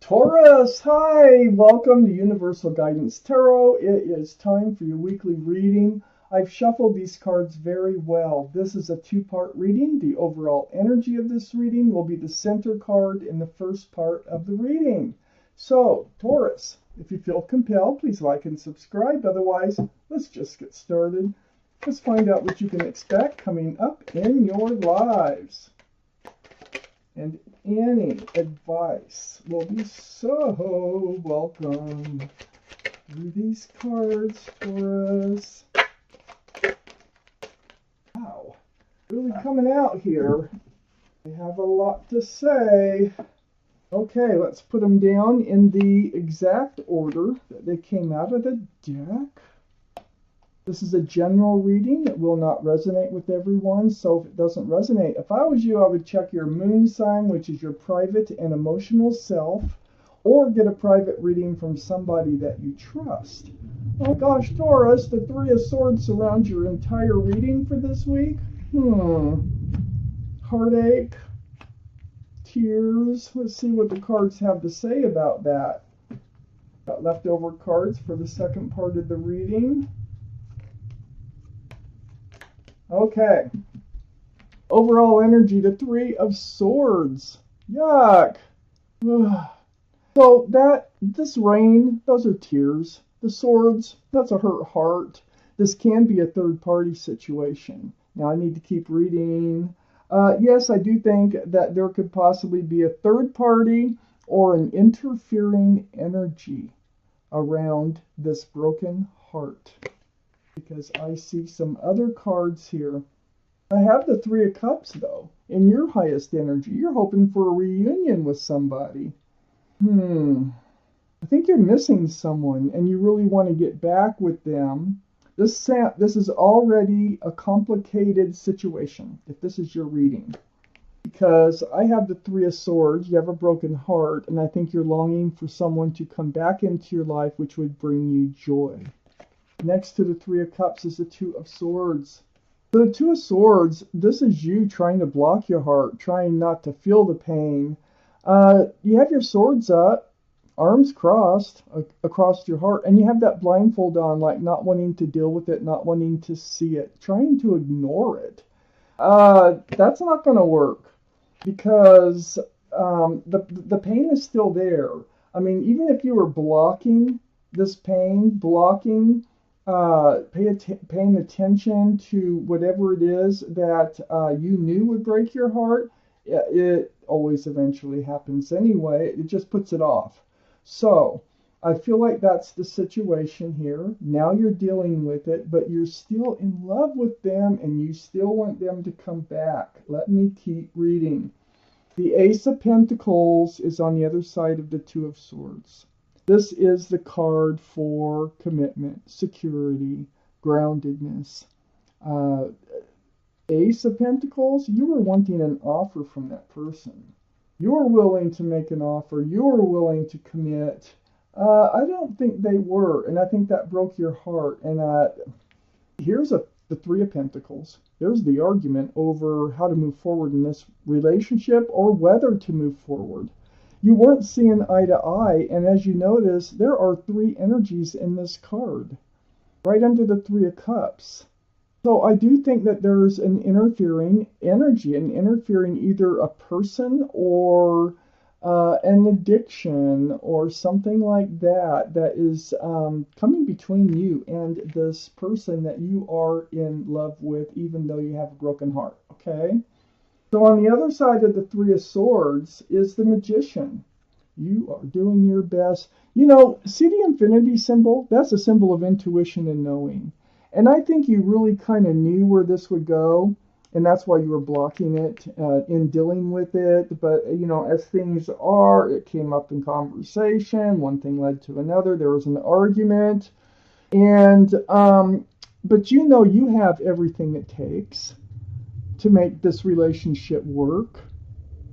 Taurus, hi! Welcome to Universal Guidance Tarot. It is time for your weekly reading. I've shuffled these cards very well. This is a two-part reading. The overall energy of this reading will be the center card in the first part of the reading. So, Taurus, if you feel compelled, please like and subscribe. Otherwise, let's just get started. Let's find out what you can expect coming up in your lives. And any advice will be so welcome. Through these cards for us. Wow, really coming out here. They have a lot to say. Okay, let's put them down in the exact order that they came out of the deck. This is a general reading. It will not resonate with everyone, so if it doesn't resonate, if I was you, I would check your moon sign, which is your private and emotional self, or get a private reading from somebody that you trust. Oh gosh, Taurus, the Three of Swords surrounds your entire reading for this week. Heartache, tears. Let's see what the cards have to say about that. Got leftover cards for the second part of the reading. Okay. Overall energy, the Three of Swords. Yuck. So this rain, those are tears. The swords, that's a hurt heart. This can be a third party situation. Now I need to keep reading. Yes, I do think that there could possibly be a third party or an interfering energy around this broken heart. Because I see some other cards here. I have the Three of Cups, though. In your highest energy, you're hoping for a reunion with somebody. I think you're missing someone, and you really want to get back with them. This is already a complicated situation, if this is your reading. Because I have the Three of Swords, you have a broken heart, and I think you're longing for someone to come back into your life, which would bring you joy. Next to the Three of Cups is the Two of Swords. The Two of Swords, this is you trying to block your heart, trying not to feel the pain. You have your swords up, arms crossed across your heart, and you have that blindfold on, like not wanting to deal with it, not wanting to see it, trying to ignore it. That's not going to work because the pain is still there. I mean, even if you were blocking this pain, paying attention to whatever it is that you knew would break your heart, it always eventually happens anyway. It just puts it off. So I feel like that's the situation here. Now you're dealing with it, but you're still in love with them and you still want them to come back. Let me keep reading. The Ace of Pentacles is on the other side of the Two of Swords. This is the card for commitment, security, groundedness. Ace of Pentacles, you were wanting an offer from that person. You're willing to make an offer. You're willing to commit. I don't think they were, and I think that broke your heart. And here's the Three of Pentacles. There's the argument over how to move forward in this relationship or whether to move forward. You weren't seeing eye to eye, and as you notice, there are three energies in this card, right under the Three of Cups. So I do think that there's an interfering energy, either a person or an addiction or something like that, that is coming between you and this person that you are in love with, even though you have a broken heart, okay? So on the other side of the Three of Swords is the Magician. You are doing your best. You know, see the infinity symbol? That's a symbol of intuition and knowing. And I think you really kind of knew where this would go, and that's why you were blocking it in dealing with it. But, you know, as things are, it came up in conversation. One thing led to another. There was an argument. And, but you know you have everything it takes to make this relationship work,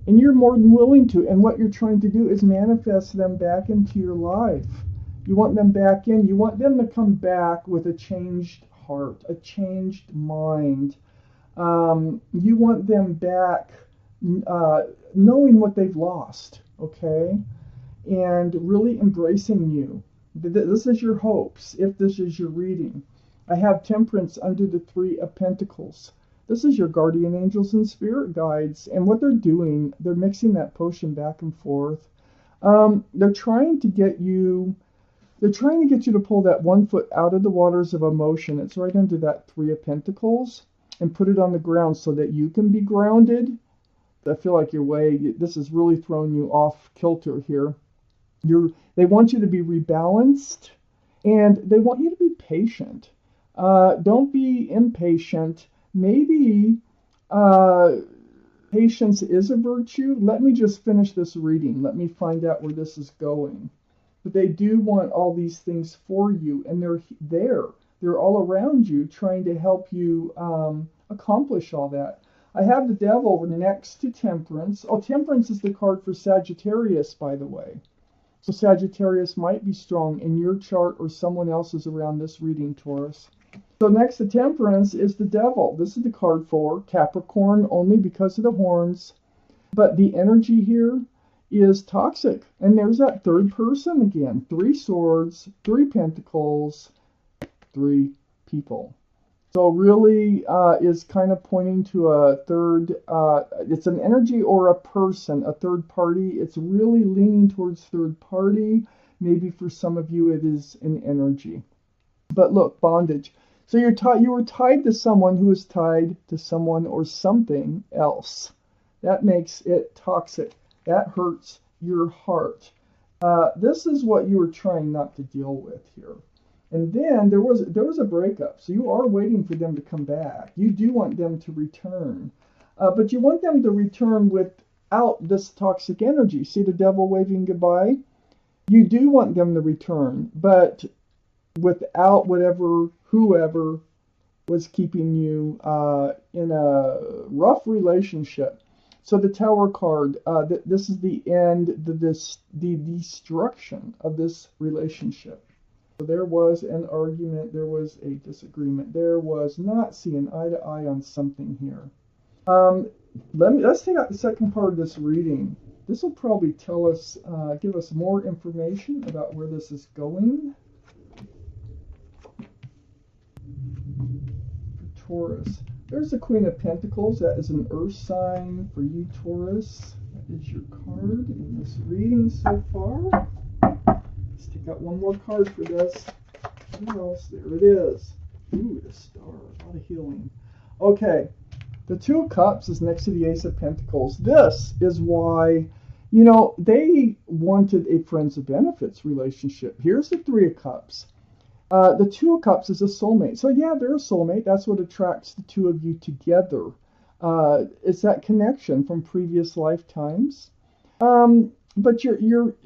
and you're more than willing to, and what you're trying to do is manifest them back into your life. You want them back in. You want them to come back with a changed heart, a changed mind. You want them back knowing what they've lost, okay? and really embracing you. This is your hopes, if this is your reading. I have Temperance under the Three of Pentacles. This is your guardian angels and spirit guides, and what they're doing, they're mixing that potion back and forth. They're trying to get you. They're trying to get you to pull that one foot out of the waters of emotion. It's right under that Three of Pentacles, and put it on the ground so that you can be grounded. I feel like this is really throwing you off kilter here. They want you to be rebalanced, and they want you to be patient. Don't be impatient. Maybe patience is a virtue. Let me just finish this reading. Let me find out where this is going. But they do want all these things for you, and they're there. They're all around you trying to help you accomplish all that. I have the Devil next to Temperance. Oh, Temperance is the card for Sagittarius, by the way. So Sagittarius might be strong in your chart or someone else's around this reading, Taurus. So next to Temperance is the Devil. This is the card for Capricorn only because of the horns. But the energy here is toxic. And there's that third person again. 3 swords, 3 pentacles, 3 people. So really is kind of pointing to a third, it's an energy or a person, a third party. It's really leaning towards third party. Maybe for some of you it is an energy. But look, bondage. So you were tied to someone who is tied to someone or something else. That makes it toxic. That hurts your heart. This is what you were trying not to deal with here. And then there was a breakup. So you are waiting for them to come back. You do want them to return. But you want them to return without this toxic energy. See the Devil waving goodbye? You do want them to return, but without whoever was keeping you in a rough relationship. So the Tower card, this is the end, the destruction of this relationship. So there was an argument, there was a disagreement, there was not seeing eye to eye on something here. Let's take out the second part of this reading. This will probably tell us, give us more information about where this is going. For Taurus, there's the Queen of Pentacles. That is an earth sign for you, Taurus. That is your card in this reading so far. Let's take out one more card for this. What else? There it is. Ooh, the star. A lot of healing. Okay. The Two of Cups is next to the Ace of Pentacles. This is why, they wanted a friends of benefits relationship. Here's the Three of Cups. The Two of Cups is a soulmate. So yeah, they're a soulmate. That's what attracts the two of you together. It's that connection from previous lifetimes. But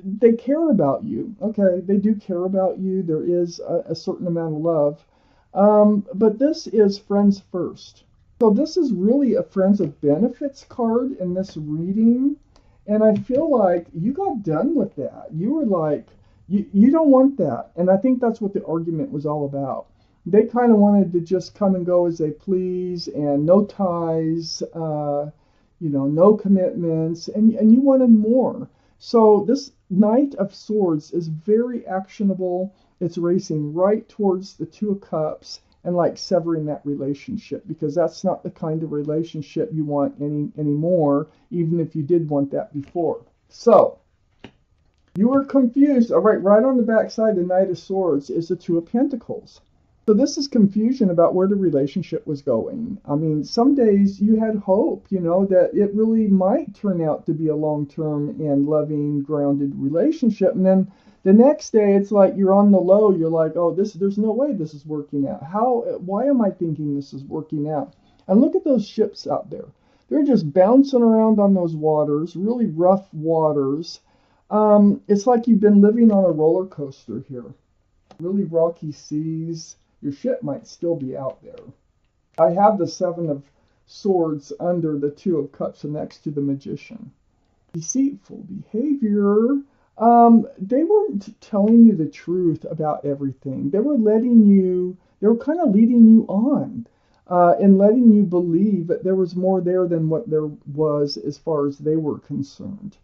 they care about you. Okay, they do care about you. There is a certain amount of love. But this is friends first. So this is really a friends of benefits card in this reading. And I feel like you got done with that. You were like, you don't want that. And I think that's what the argument was all about. They kind of wanted to just come and go as they please and no ties, no commitments. And you wanted more. So this Knight of Swords is very actionable. It's racing right towards the Two of Cups and like severing that relationship, because that's not the kind of relationship you want anymore, even if you did want that before. So you were confused. All right on the back side, the Knight of Swords is the Two of Pentacles. So this is confusion about where the relationship was going. I mean, some days you had hope, that it really might turn out to be a long-term and loving, grounded relationship. And then the next day, it's like you're on the low. You're like, oh, there's no way this is working out. Why am I thinking this is working out? And look at those ships out there. They're just bouncing around on those waters, really rough waters. It's like you've been living on a roller coaster here. Really rocky seas. Your ship might still be out there. I have the Seven of Swords under the Two of Cups next to the Magician. Deceitful behavior. They weren't telling you the truth about everything. They were kind of leading you on and letting you believe that there was more there than what there was as far as they were concerned.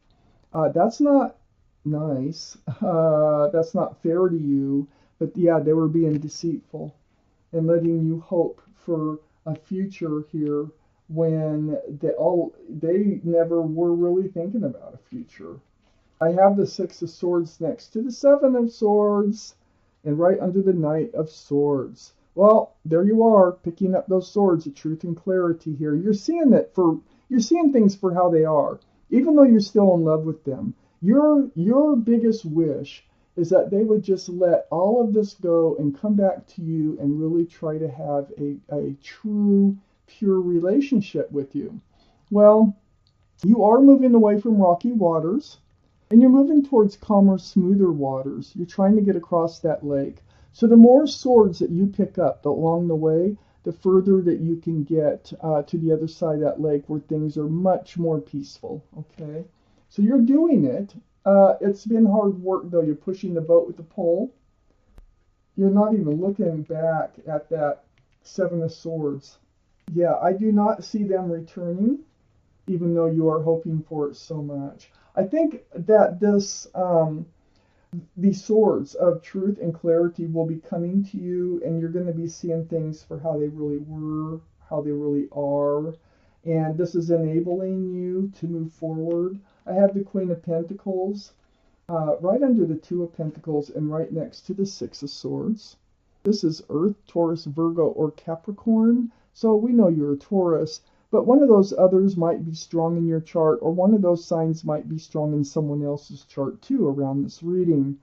That's not nice. That's not fair to you. But yeah, they were being deceitful and letting you hope for a future here when they never were really thinking about a future. I have the Six of Swords next to the Seven of Swords and right under the Knight of Swords. Well, there you are, picking up those swords of truth and clarity here. You're seeing things for how they are, even though you're still in love with them. Your biggest wish is that they would just let all of this go and come back to you and really try to have a true, pure relationship with you. Well, you are moving away from rocky waters. And you're moving towards calmer, smoother waters. You're trying to get across that lake. So the more swords that you pick up along the way, the further that you can get to the other side of that lake where things are much more peaceful. Okay? So you're doing it. It's been hard work, though. You're pushing the boat with the pole. You're not even looking back at that Seven of Swords. Yeah, I do not see them returning, even though you are hoping for it so much. I think that these swords of truth and clarity will be coming to you, and you're going to be seeing things for how they really were, how they really are, and this is enabling you to move forward. I have the Queen of Pentacles right under the Two of Pentacles and right next to the Six of Swords. This is Earth, Taurus, Virgo, or Capricorn, so we know you're a Taurus. But one of those others might be strong in your chart, or one of those signs might be strong in someone else's chart too around this reading.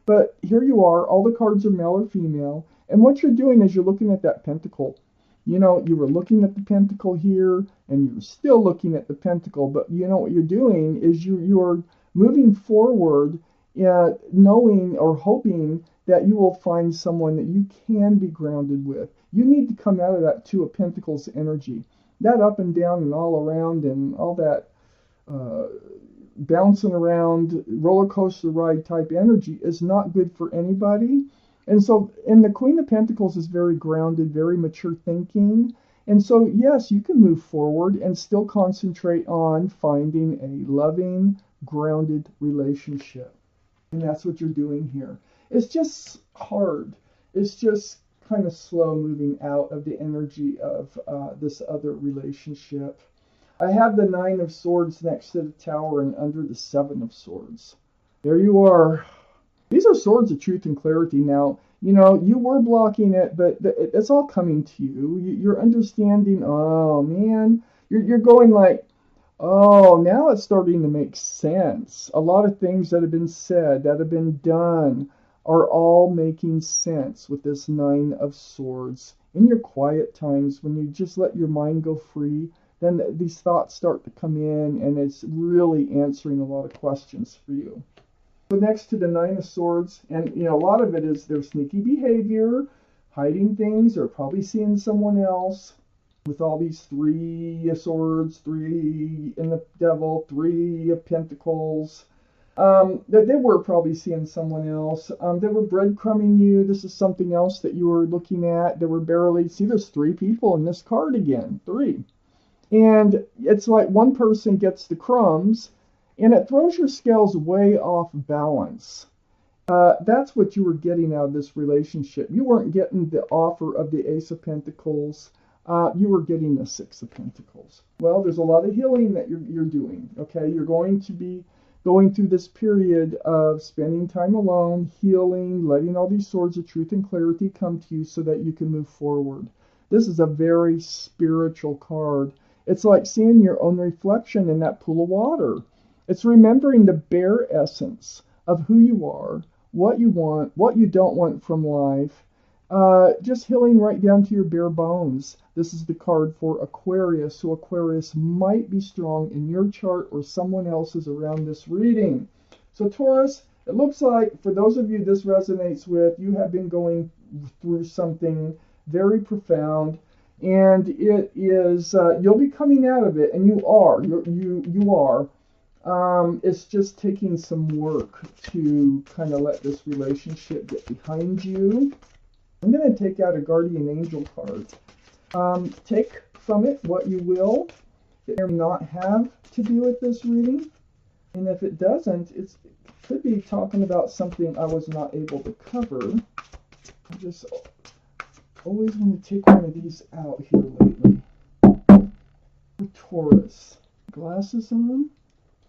But here you are, all the cards are male or female, and what you're doing is you're looking at that pentacle. You know, you were looking at the pentacle here, and you're still looking at the pentacle, but you know what you're doing is you're moving forward, knowing or hoping that you will find someone that you can be grounded with. You need to come out of that Two of Pentacles energy. That up and down and all around and all that bouncing around roller coaster ride type energy is not good for anybody. And the Queen of Pentacles is very grounded, very mature thinking. And so, yes, you can move forward and still concentrate on finding a loving, grounded relationship. And that's what you're doing here. It's just hard. It's just kind of slow moving out of the energy of this other relationship. I have the Nine of Swords next to the Tower and under the Seven of Swords. There you are. These are swords of truth and clarity. Now, you know, you were blocking it, but it's all coming to you. You're understanding, oh man, you're going like, oh, now it's starting to make sense. A lot of things that have been said, that have been done, are all making sense with this Nine of Swords. In your quiet times, when you just let your mind go free, then these thoughts start to come in, and it's really answering a lot of questions for you. So next to the Nine of Swords, and you know, a lot of it is their sneaky behavior, hiding things, or probably seeing someone else. With all these Three of Swords, Three in the Devil, Three of Pentacles. They were probably seeing someone else. They were breadcrumbing you. This is something else that you were looking at. They were barely, see, there's three people in this card again, three. And it's like one person gets the crumbs, and it throws your scales way off balance. That's what you were getting out of this relationship. You weren't getting the offer of the Ace of Pentacles. You were getting the Six of Pentacles. Well, there's a lot of healing that you're doing, okay? You're going to be going through this period of spending time alone, healing, letting all these swords of truth and clarity come to you so that you can move forward. This is a very spiritual card. It's like seeing your own reflection in that pool of water. It's remembering the bare essence of who you are, what you want, what you don't want from life. Just healing right down to your bare bones. This is the card for Aquarius, so Aquarius might be strong in your chart or someone else's around this reading. So Taurus, it looks like for those of you this resonates with, you have been going through something very profound, and it is you'll be coming out of it, and you are. It's just taking some work to kind of let this relationship get behind you. I'm going to take out a guardian angel card. Take from it what you will. It may not have to do with this reading. And if it doesn't, Could be talking about something I was not able to cover. I just always want to take one of these out here lately. Taurus. Glasses on?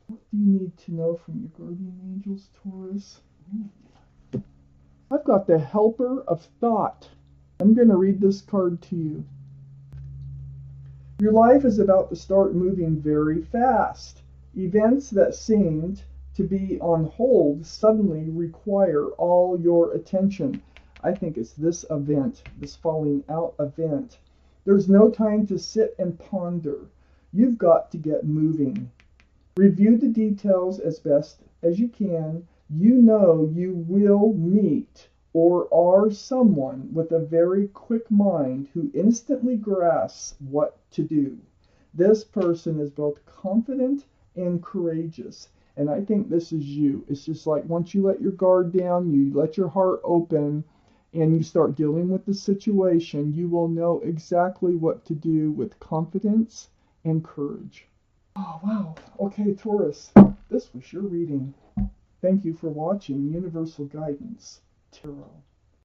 What do you need to know from your guardian angels, Taurus? I've got the Helper of Thought. I'm going to read this card to you. Your life is about to start moving very fast. Events that seemed to be on hold suddenly require all your attention. I think it's this event, this falling out event. There's no time to sit and ponder. You've got to get moving. Review the details as best as you can. You know you will meet or are someone with a very quick mind who instantly grasps what to do. This person is both confident and courageous. And I think this is you. It's just like once you let your guard down, you let your heart open, and you start dealing with the situation, you will know exactly what to do with confidence and courage. Oh, wow. Okay, Taurus, this was your reading. Thank you for watching Universal Guidance Tarot.